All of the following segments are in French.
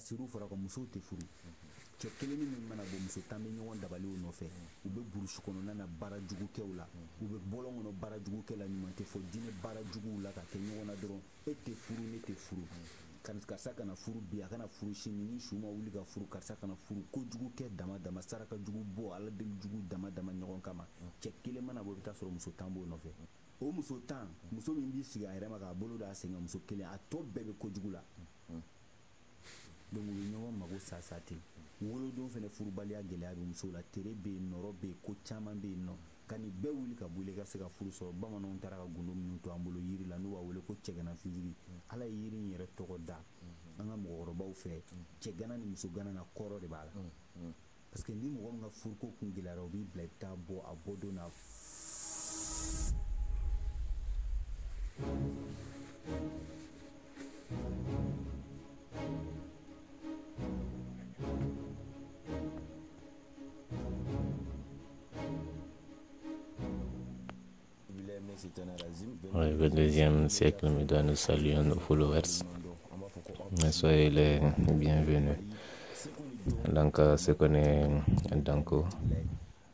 siriw fɔra ka musow tɛ furu cɛ kelen ni min mana bɔ muso tan bɛ ɲɔgɔn dabali o nɔfɛ u bɛ burusi kɔnɔna na baara jugukɛw la u bɛ bɔlɔn kɔnɔ baara jugukɛ la ɲuman tɛ fɔ diinɛ baara juguw la ka kɛ ɲɔgɔn na dɔrɔn e tɛ furu ne tɛ furu karisa kana furu bi a kana furu sini ni su ma wuli ka furu karisa kana furu kojugu kɛ dama dama saraka jugu bɔ ala deli jugu dama dama ɲɔgɔn kama cɛ kelen mana bɔ i bɛ taa sɔrɔ muso tan b'o nɔfɛ o muso tan muso min b'i sigi a yɛrɛ ma k'a bolo da a sen kan muso kelen a tɔ bɛɛ bɛ kojugu la donc u ye ɲɔgɔn mago sa ten wolodon fɛnɛ furubaliya gɛlɛya bɛ musow la tere bɛ yen nɔrɔ bɛ yen ko caman bɛ yen nɔ ka nin bɛɛ wuli ka bɔ i ka se ka furu sɔrɔ bamananw taara ka gundo minnu to an bolo yiri la n'u b'a wele ko cɛgana fitiri ala ye yiri in yɛrɛ tɔgɔ da an ka mɔgɔkɔrɔbaw fɛ cɛgana ni musogana na kɔrɔ de b'a la parce que ni mɔgɔ min ka furuko kun gɛlɛyara o b'i bila i bɛ taa bɔ a bɔ don na Oui, le 2e siècle me doit nous saluer nos followers. Soyez les bienvenus. Donc, ce qu'on est Danko,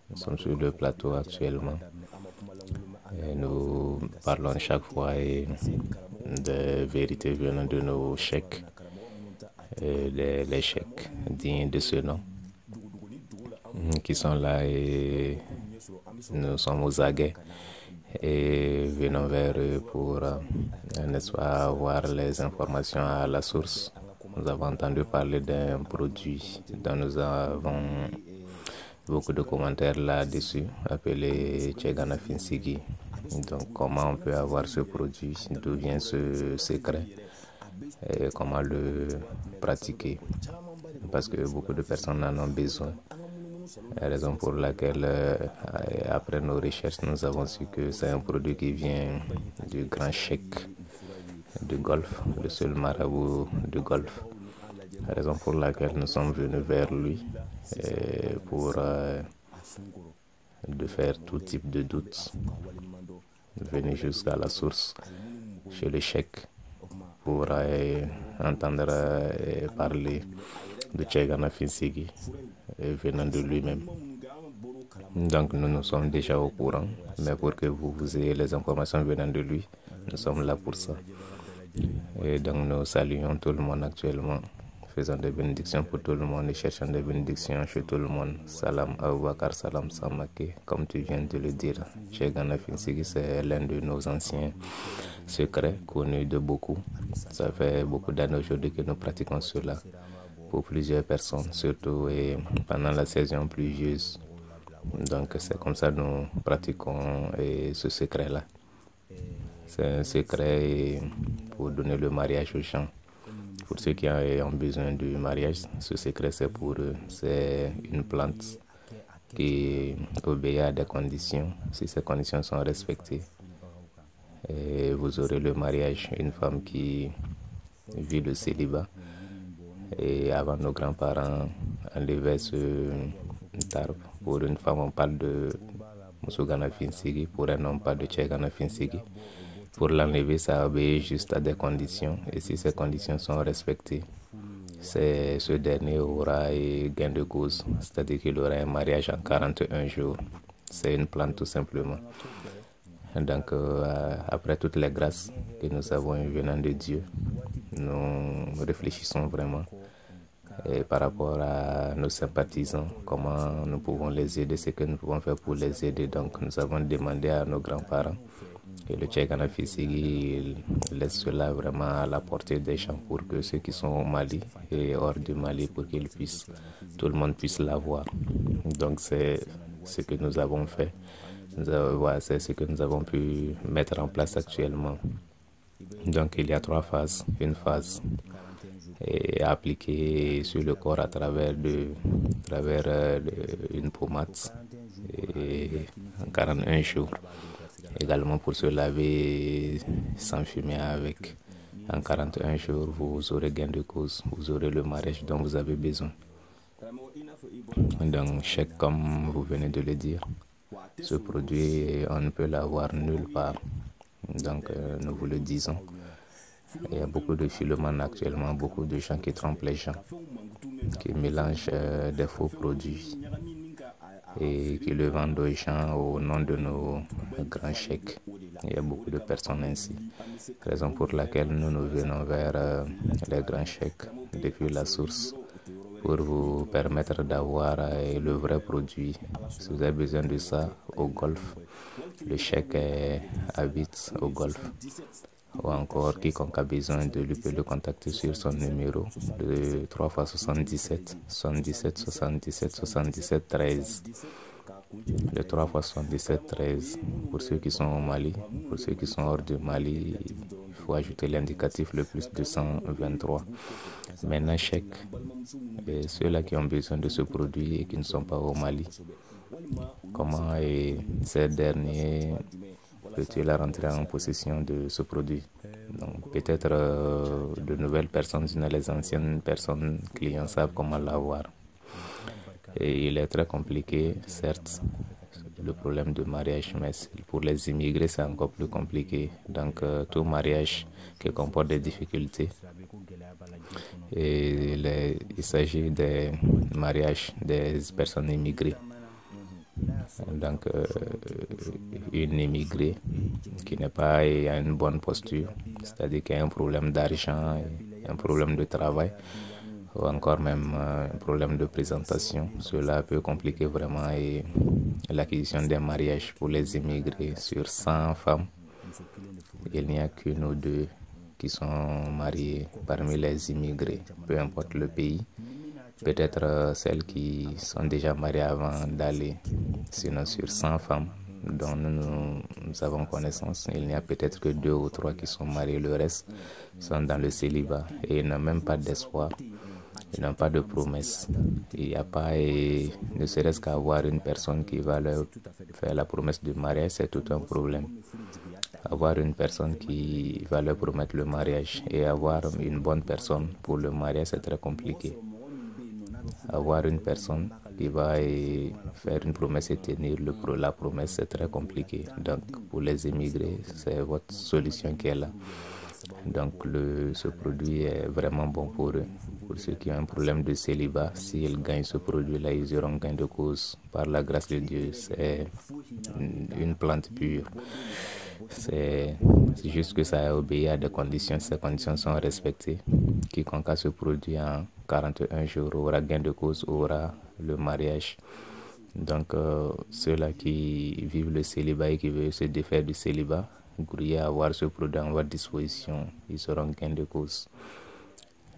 nous sommes sur le plateau actuellement. Et nous parlons chaque fois de vérités venant de nos cheikhs, les cheikhs dignes de ce nom, qui sont là et nous sommes aux aguets. Et venons vers eux pour, n'est-ce pas, avoir les informations à la source. Nous avons entendu parler d'un produit dont nous avons beaucoup de commentaires là-dessus, appelé Tchegana Finsigi. Donc, comment on peut avoir ce produit, d'où vient ce secret et comment le pratiquer. Parce que beaucoup de personnes en ont besoin. La raison pour laquelle, après nos recherches, nous avons su que c'est un produit qui vient du grand cheikh du Golfe, le seul marabout du Golfe. La raison pour laquelle nous sommes venus vers lui pour de faire tout type de doutes, venir jusqu'à la source chez le cheikh pour entendre parler de Tchegana Finsigi venant de lui-même. Donc nous nous sommes déjà au courant, mais pour que vous ayez les informations venant de lui, nous sommes là pour ça. Et donc nous saluons tout le monde actuellement, faisant des bénédictions pour tout le monde et cherchant des bénédictions chez tout le monde. Salam Aboubakar, salam Samake, comme tu viens de le dire. Tchegana Finsigi, c'est l'un de nos anciens secrets, connus de beaucoup. Ça fait beaucoup d'années aujourd'hui que nous pratiquons cela pour plusieurs personnes, surtout pendant la saison pluvieuse. Donc c'est comme ça que nous pratiquons ce secret-là. C'est un secret pour donner le mariage aux gens. Pour ceux qui ont besoin du mariage, ce secret c'est pour eux. C'est une plante qui obéit à des conditions. Si ces conditions sont respectées, et vous aurez le mariage. Une femme qui vit le célibat. Et avant, nos grands-parents enlevaient ce arbre. Pour une femme, on parle de Musogana Finsigi. Pour un homme, on parle de Tchegana Finsigi. Pour l'enlever, ça obéit juste à des conditions. Et si ces conditions sont respectées, ce dernier aura gain de cause. C'est-à-dire qu'il aura un mariage en 41 jours. C'est une plante tout simplement. Donc, après toutes les grâces que nous avons venant de Dieu, nous réfléchissons vraiment par rapport à nos sympathisants, comment nous pouvons les aider, ce que nous pouvons faire pour les aider. Donc nous avons demandé à nos grands-parents que le Tchegana Finsigi laisse cela vraiment à la portée des gens pour que ceux qui sont au Mali et hors du Mali, pour qu'ils puissent, tout le monde puisse l'avoir. Donc c'est ce que nous avons fait. C'est ce que nous avons pu mettre en place actuellement. Donc il y a 3 phases. Une phase est appliquée sur le corps à travers une pommade et en 41 jours. Également pour se laver sans fumer avec. En 41 jours, vous aurez gain de cause, vous aurez le mariage dont vous avez besoin. Donc, chèque, comme vous venez de le dire, ce produit, on ne peut l'avoir nulle part. Donc, nous vous le disons. Il y a beaucoup de philomanes actuellement, beaucoup de gens qui trompent les gens, qui mélangent des faux produits et qui le vendent aux gens au nom de nos grands chèques. Il y a beaucoup de personnes ainsi. Raison pour laquelle nous venons vers les grands chèques depuis la source pour vous permettre d'avoir le vrai produit. Si vous avez besoin de ça au Golfe, le chèque habite au Golfe. Ou encore, quiconque a besoin de lui peut le contacter sur son numéro de 3 x 77 77 77 77 13. Le 3 x 77 13. Pour ceux qui sont au Mali, pour ceux qui sont hors du Mali, il faut ajouter l'indicatif le plus 223. Maintenant, chèque. Et ceux-là qui ont besoin de ce produit et qui ne sont pas au Mali, comment ces derniers peut-il rentrer en possession de ce produit? Donc peut-être de nouvelles personnes, sinon les anciennes personnes clients savent comment l'avoir. Et il est très compliqué, certes, le problème de mariage, mais pour les immigrés c'est encore plus compliqué. Donc tout mariage qui comporte des difficultés. Et il s'agit des mariages des personnes immigrées. Donc une immigrée qui n'est pas à une bonne posture, c'est-à-dire qu'il y a un problème d'argent, un problème de travail ou encore même un problème de présentation, cela peut compliquer vraiment l'acquisition d'un mariage pour les immigrés. Sur 100 femmes, il n'y a qu'une ou deux qui sont mariées parmi les immigrés, peu importe le pays. Peut-être celles qui sont déjà mariées avant d'aller. Sinon, sur 100 femmes dont nous avons connaissance, il n'y a peut-être que 2 ou 3 qui sont mariées. Le reste sont dans le célibat et ils n'ont même pas d'espoir. Ils n'ont pas de promesse. Il n'y a pas, ne serait-ce qu'avoir une personne qui va leur faire la promesse de mariage, c'est tout un problème. Avoir une personne qui va leur promettre le mariage et avoir une bonne personne pour le mariage, c'est très compliqué. Avoir une personne qui va faire une promesse et tenir la promesse, c'est très compliqué. Donc, pour les immigrés, c'est votre solution qui est là. Donc, ce produit est vraiment bon pour eux. Pour ceux qui ont un problème de célibat, s'ils gagnent ce produit-là, ils auront gain de cause. Par la grâce de Dieu, c'est une plante pure. C'est juste que ça obéit à des conditions. Ces conditions sont respectées. Quiconque a ce produit en 41 jours aura gain de cause, aura le mariage. Donc, ceux-là qui vivent le célibat et qui veulent se défaire du célibat, vous pourriez avoir ce produit à votre disposition. Ils auront gain de cause.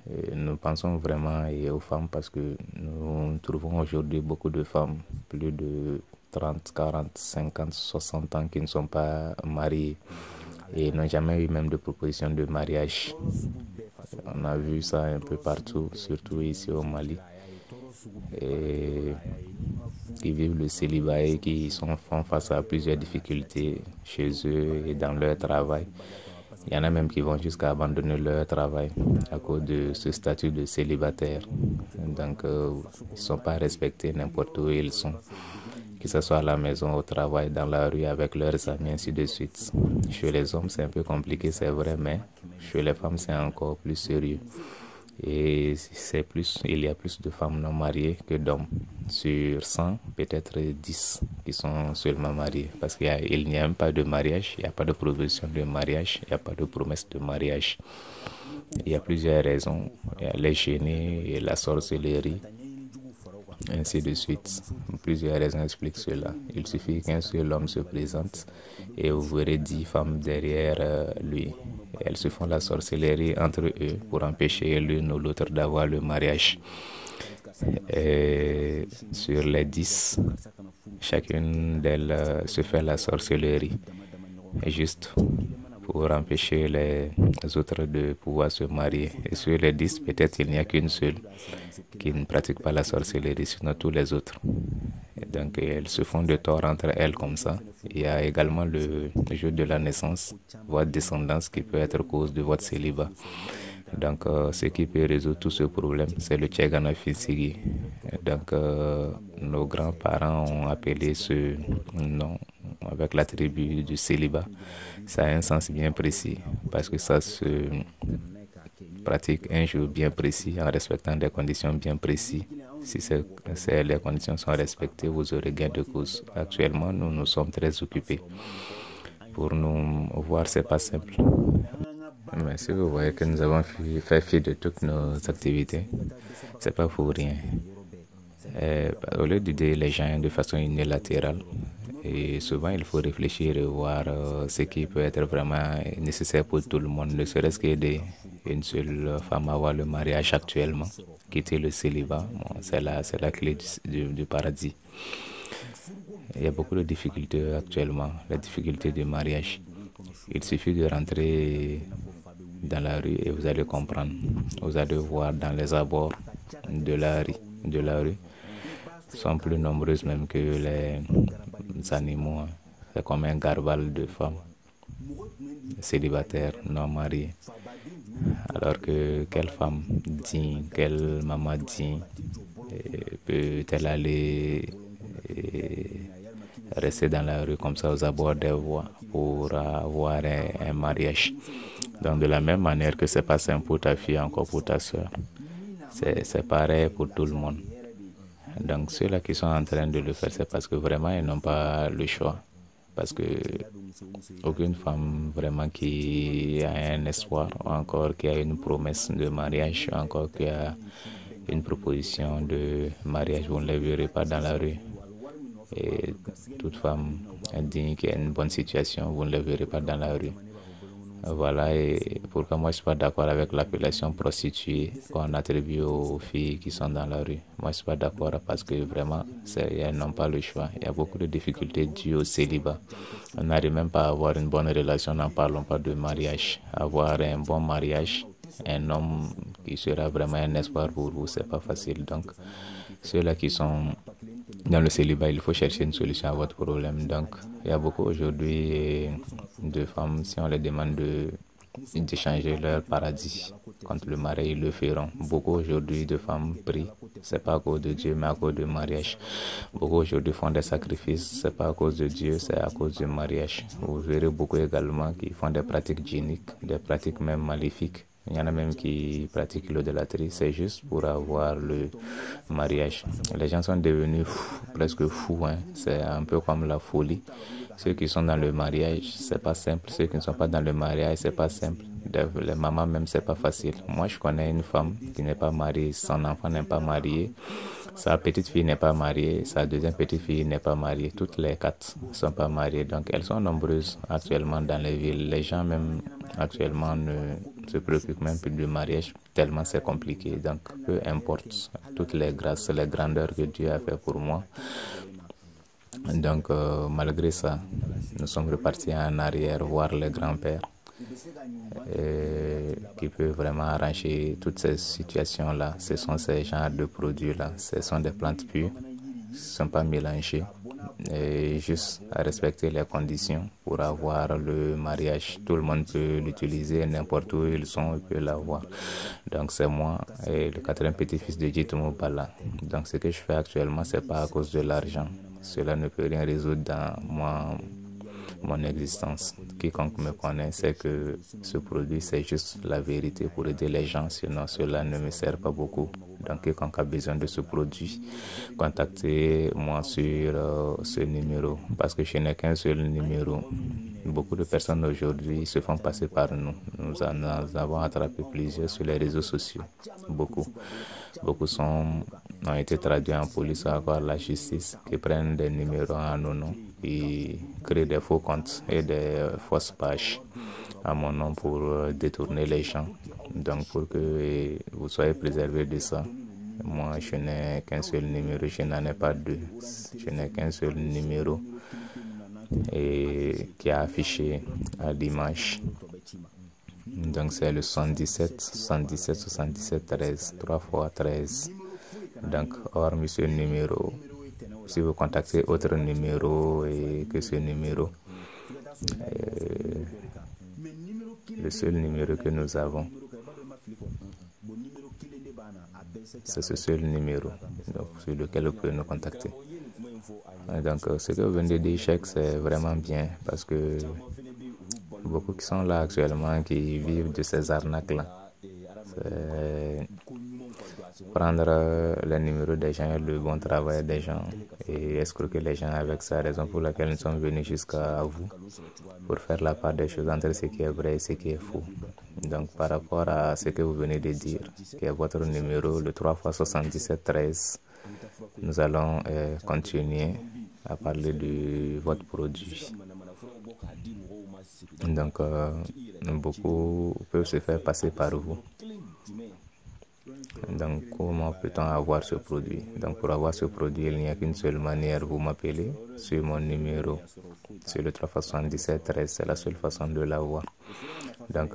Et nous pensons vraiment aux femmes parce que nous trouvons aujourd'hui beaucoup de femmes, plus de 30, 40, 50, 60 ans qui ne sont pas mariées et n'ont jamais eu même de proposition de mariage. On a vu ça un peu partout, surtout ici au Mali. Et qui vivent le célibat et qui font face à plusieurs difficultés chez eux et dans leur travail. Il y en a même qui vont jusqu'à abandonner leur travail à cause de ce statut de célibataire. Donc, ils ne sont pas respectés n'importe où ils sont, que ce soit à la maison, au travail, dans la rue, avec leurs amis, ainsi de suite. Chez les hommes, c'est un peu compliqué, c'est vrai, mais chez les femmes, c'est encore plus sérieux. Et il y a plus de femmes non mariées que d'hommes. Sur 100, peut-être 10 qui sont seulement mariées. Parce qu'il n'y a même pas de mariage, il n'y a pas de proposition de mariage, il n'y a pas de promesse de mariage. Il y a plusieurs raisons. Il y a les génies et la sorcellerie, ainsi de suite. Plusieurs raisons expliquent cela. Il suffit qu'un seul homme se présente et vous verrez 10 femmes derrière lui. Elles se font la sorcellerie entre eux pour empêcher l'une ou l'autre d'avoir le mariage. Et sur les 10, chacune d'elles se fait la sorcellerie. Et juste pour empêcher les autres de pouvoir se marier. Et sur les 10, peut-être il n'y a qu'une seule qui ne pratique pas la sorcellerie, sinon tous les autres. Et donc elles se font de tort entre elles comme ça. Il y a également le jeu de la naissance, votre descendance qui peut être cause de votre célibat. Donc ce qui peut résoudre tout ce problème, c'est le Tchegana Fisigi. Donc nos grands-parents ont appelé ce nom avec l'attribut du célibat, ça a un sens bien précis parce que ça se pratique un jour bien précis en respectant des conditions bien précises. Si les conditions sont respectées, vous aurez gain de cause. Actuellement, nous sommes très occupés. Pour nous voir, c'est pas simple. Mais si vous voyez que nous avons fait fi de toutes nos activités, c'est pas pour rien. Au lieu d'aider les gens de façon unilatérale, et souvent il faut réfléchir et voir ce qui peut être vraiment nécessaire pour tout le monde, ne serait-ce qu'aider une seule femme à avoir le mariage actuellement, quitter le célibat, bon, c'est la clé du paradis. Il y a beaucoup de difficultés actuellement, la difficulté du mariage. Il suffit de rentrer dans la rue et vous allez comprendre. Vous allez voir dans les abords de la rue sont plus nombreuses même que les animaux. C'est comme un garbal de femmes célibataires, non mariées. Alors que quelle femme digne, quelle maman digne peut-elle aller rester dans la rue comme ça aux abords des voies pour avoir un mariage? Donc de la même manière que c'est pas simple pour ta fille, encore pour ta soeur, c'est pareil pour tout le monde. Donc ceux-là qui sont en train de le faire, c'est parce que vraiment ils n'ont pas le choix. Parce que aucune femme vraiment qui a un espoir, ou encore qui a une promesse de mariage, ou encore qui a une proposition de mariage, vous ne les verrez pas dans la rue. Et toute femme indigne qui a une bonne situation, vous ne les verrez pas dans la rue. Voilà, et pourquoi moi je ne suis pas d'accord avec l'appellation prostituée qu'on attribue aux filles qui sont dans la rue. Moi je ne suis pas d'accord parce que vraiment, elles n'ont pas le choix. Il y a beaucoup de difficultés dues au célibat. On n'arrive même pas à avoir une bonne relation, n'en parlons pas de mariage. Avoir un bon mariage, un homme qui sera vraiment un espoir pour vous, c'est pas facile. Donc, ceux-là qui sont dans le célibat, il faut chercher une solution à votre problème. Donc, il y a beaucoup aujourd'hui de femmes, si on les demande d'échanger leur paradis contre le mariage, ils le feront. Beaucoup aujourd'hui de femmes prient, c'est pas à cause de Dieu, mais à cause du mariage. Beaucoup aujourd'hui font des sacrifices, c'est pas à cause de Dieu, c'est à cause du mariage. Vous verrez beaucoup également qui font des pratiques djinniques, des pratiques même maléfiques. Il y en a même qui pratiquent l'idolâtrie, c'est juste pour avoir le mariage. Les gens sont devenus presque fous, hein. C'est un peu comme la folie. Ceux qui sont dans le mariage, c'est pas simple. Ceux qui ne sont pas dans le mariage, c'est pas simple. Les mamans même, c'est pas facile. Moi, je connais une femme qui n'est pas mariée, son enfant n'est pas marié, sa petite fille n'est pas mariée, sa deuxième petite fille n'est pas mariée. Toutes les quatre ne sont pas mariées. Donc, elles sont nombreuses actuellement dans les villes. Les gens même actuellement ne se préoccupent même plus du mariage tellement c'est compliqué. Donc, peu importe toutes les grâces, les grandeurs que Dieu a fait pour moi. Donc, malgré ça, nous sommes repartis en arrière voir les grands-pères qui peuvent vraiment arranger toutes ces situations-là. Ce sont ces genres de produits-là. Ce sont des plantes pures, ne sont pas mélangées. Et juste à respecter les conditions pour avoir le mariage. Tout le monde peut l'utiliser, n'importe où ils sont, ils peuvent l'avoir. Donc c'est moi et le quatrième petit-fils de Djitoumou Bala. Donc ce que je fais actuellement, c'est pas à cause de l'argent. Cela ne peut rien résoudre dans mon existence. Quiconque me connaît sait que ce produit, c'est juste la vérité pour aider les gens, sinon cela ne me sert pas beaucoup. Donc, quiconque a besoin de ce produit, contactez-moi sur ce numéro, parce que je n'ai qu'un seul numéro. Beaucoup de personnes aujourd'hui se font passer par nous. Nous en avons attrapé plusieurs sur les réseaux sociaux. Beaucoup ont été traduits en police ou encore la justice, qui prennent des numéros en nos noms et créent des faux comptes et des fausses pages à mon nom pour détourner les gens. Donc pour que vous soyez préservés de ça, moi je n'ai qu'un seul numéro, je n'en ai pas deux. Je n'ai qu'un seul numéro et qui a affiché à l'image. Donc c'est le 77 77 77 13 3 fois 13. Donc hormis ce numéro, si vous contactez autre numéro et que ce numéro, le seul numéro que nous avons, c'est ce seul numéro donc, sur lequel vous pouvez nous contacter. Donc, ce que vous venez de dire, chèque, c'est vraiment bien parce que beaucoup qui sont là actuellement, qui vivent de ces arnaques-là, c'est prendre les numéros des gens et le bon travail des gens et escroquer les gens avec ça, raison pour laquelle nous sommes venus jusqu'à vous pour faire la part des choses entre ce qui est vrai et ce qui est faux. Donc, par rapport à ce que vous venez de dire, qui est votre numéro, le 3 x 77 13, nous allons continuer à parler de votre produit. Donc, beaucoup peuvent se faire passer par vous. Donc, comment peut-on avoir ce produit? Donc, pour avoir ce produit, il n'y a qu'une seule manière. Vous m'appelez sur mon numéro, sur le 377 13, c'est la seule façon de l'avoir. Donc,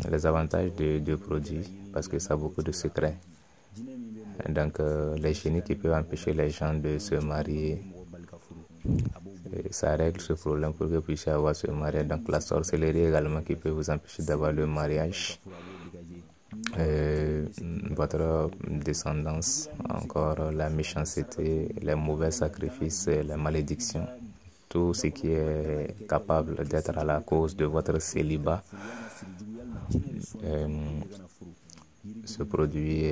les avantages de produits, parce que ça a beaucoup de secrets. Donc, les génies qui peuvent empêcher les gens de se marier, et ça règle ce problème pour que vous puissiez avoir ce mariage. Donc, la sorcellerie également qui peut vous empêcher d'avoir le mariage. Votre descendance, encore la méchanceté, les mauvais sacrifices, les malédictions, tout ce qui est capable d'être à la cause de votre célibat. Ce produit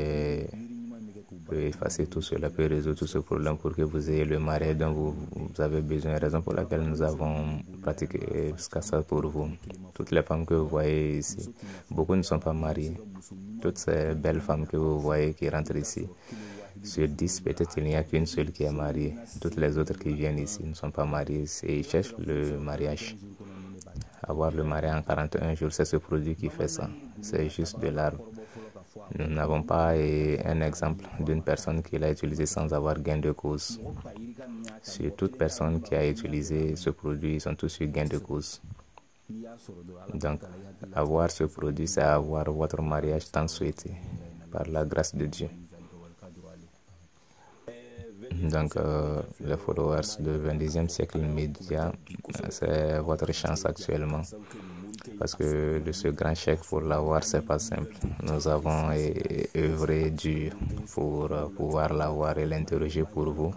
peut effacer tout cela, peut résoudre tout ce problème pour que vous ayez le mariage dont vous avez besoin, raison pour laquelle nous avons pratiqué jusqu'à ça pour vous. Toutes les femmes que vous voyez ici, beaucoup ne sont pas mariées. Toutes ces belles femmes que vous voyez qui rentrent ici, sur 10, peut-être il n'y a qu'une seule qui est mariée. Toutes les autres qui viennent ici ne sont pas mariées et ils cherchent le mariage. Avoir le mariage en 41 jours, c'est ce produit qui fait ça. C'est juste de l'arbre. Nous n'avons pas un exemple d'une personne qui l'a utilisé sans avoir gain de cause. Sur toute personne qui a utilisé ce produit, ils sont tous sur gain de cause. Donc, avoir ce produit, c'est avoir votre mariage tant souhaité, par la grâce de Dieu. Donc, les followers de 20e siècle média, c'est votre chance actuellement. Parce que de ce grand chèque, pour l'avoir, c'est pas simple. Nous avons œuvré dur pour pouvoir l'avoir et l'interroger pour vous,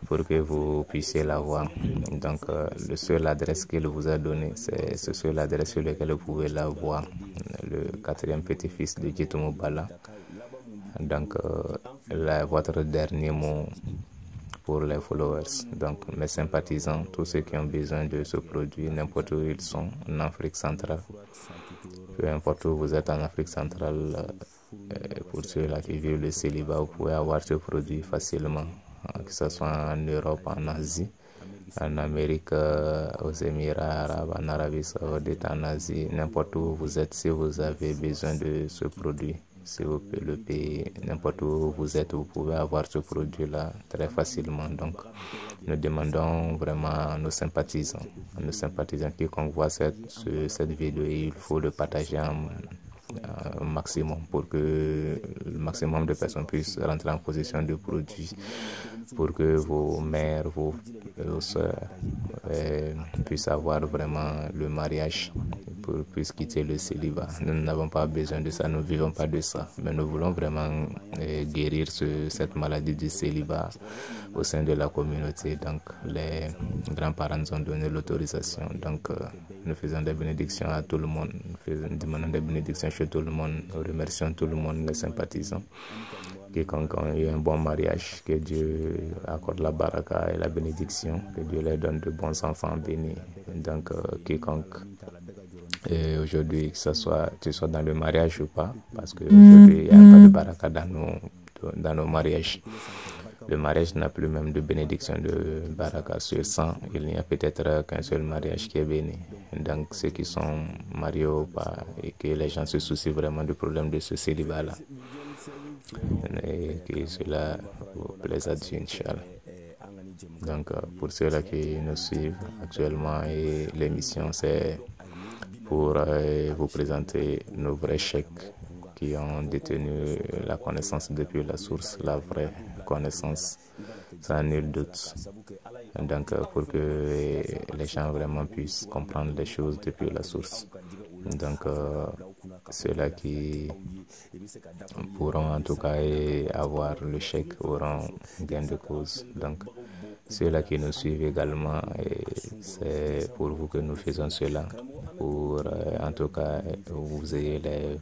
pour que vous puissiez l'avoir. Donc, le seul adresse qu'il vous a donné, c'est ce seul adresse sur laquelle vous pouvez l'avoir. Le 4e petit-fils de Djetoumou Bala. Donc, votre dernier mot pour les followers. Donc, mes sympathisants, tous ceux qui ont besoin de ce produit, n'importe où ils sont, en Afrique centrale, peu importe où vous êtes en Afrique centrale, pour ceux-là qui vivent le célibat, vous pouvez avoir ce produit facilement, que ce soit en Europe, en Asie, en Amérique, aux Émirats arabes, en Arabie saoudite, en Asie, n'importe où vous êtes, si vous avez besoin de ce produit. Si vous le payez, n'importe où vous êtes, vous pouvez avoir ce produit-là très facilement. Donc, nous demandons vraiment à nos sympathisants, quiconque voit cette vidéo, il faut le partager au maximum pour que le maximum de personnes puissent rentrer en possession de produits, pour que vos mères, vos soeurs puissent avoir vraiment le mariage, puissent quitter le célibat. Nous n'avons pas besoin de ça, nous ne vivons pas de ça, mais nous voulons vraiment guérir cette maladie du célibat au sein de la communauté. Donc, les grands-parents nous ont donné l'autorisation. Donc, nous faisons des bénédictions à tout le monde, nous demandons des bénédictions chez tout le monde, nous remercions tout le monde, les sympathisants. Quiconque a eu un bon mariage, que Dieu accorde la baraka et la bénédiction, que Dieu leur donne de bons enfants bénis. Donc, quiconque aujourd'hui, que tu sois dans le mariage ou pas, parce qu'aujourd'hui, il n'y a pas de baraka dans nos mariages. Le mariage n'a plus même de bénédiction de baraka. Sur 100, il n'y a peut-être qu'un seul mariage qui est béni. Donc, ceux qui sont mariés ou pas, et que les gens se soucient vraiment du problème de ce célibat-là, et que cela vous plaise à Dieu, Inch'Allah. Donc, pour ceux-là qui nous suivent actuellement, et l'émission, c'est pour vous présenter nos vrais chèques qui ont détenu la connaissance depuis la source, la vraie connaissance, sans nul doute. Donc, pour que les gens vraiment puissent comprendre les choses depuis la source. Donc, ceux-là qui pourront en tout cas avoir le chèque, auront gain de cause. Donc, ceux-là qui nous suivent également, c'est pour vous que nous faisons cela, pour en tout cas vous ayez les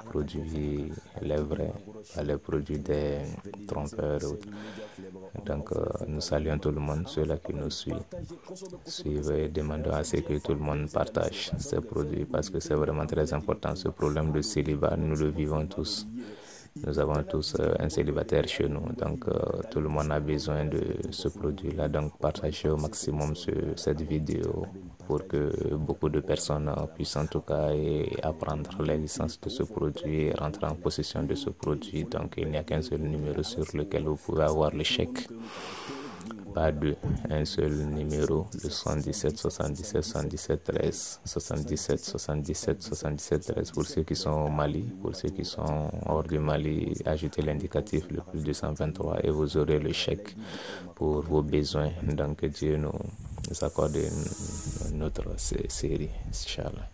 produits, les vrais, pas les produits des trompeurs. Donc nous saluons tout le monde, ceux-là qui nous suivent et demandons à ce que tout le monde partage ces produits parce que c'est vraiment très important. Ce problème de célibat, nous le vivons tous. Nous avons tous un célibataire chez nous, donc tout le monde a besoin de ce produit-là. Donc partagez au maximum cette vidéo pour que beaucoup de personnes puissent en tout cas apprendre les licences de ce produit et rentrer en possession de ce produit. Donc il n'y a qu'un seul numéro sur lequel vous pouvez avoir le chèque. Pas deux, un seul numéro, le 77 77 77 13, 77 77 77 13 pour ceux qui sont au Mali. Pour ceux qui sont hors du Mali, ajoutez l'indicatif le plus 223 et vous aurez le chèque pour vos besoins. Donc Dieu nous accorde une autre série, Inch'Allah.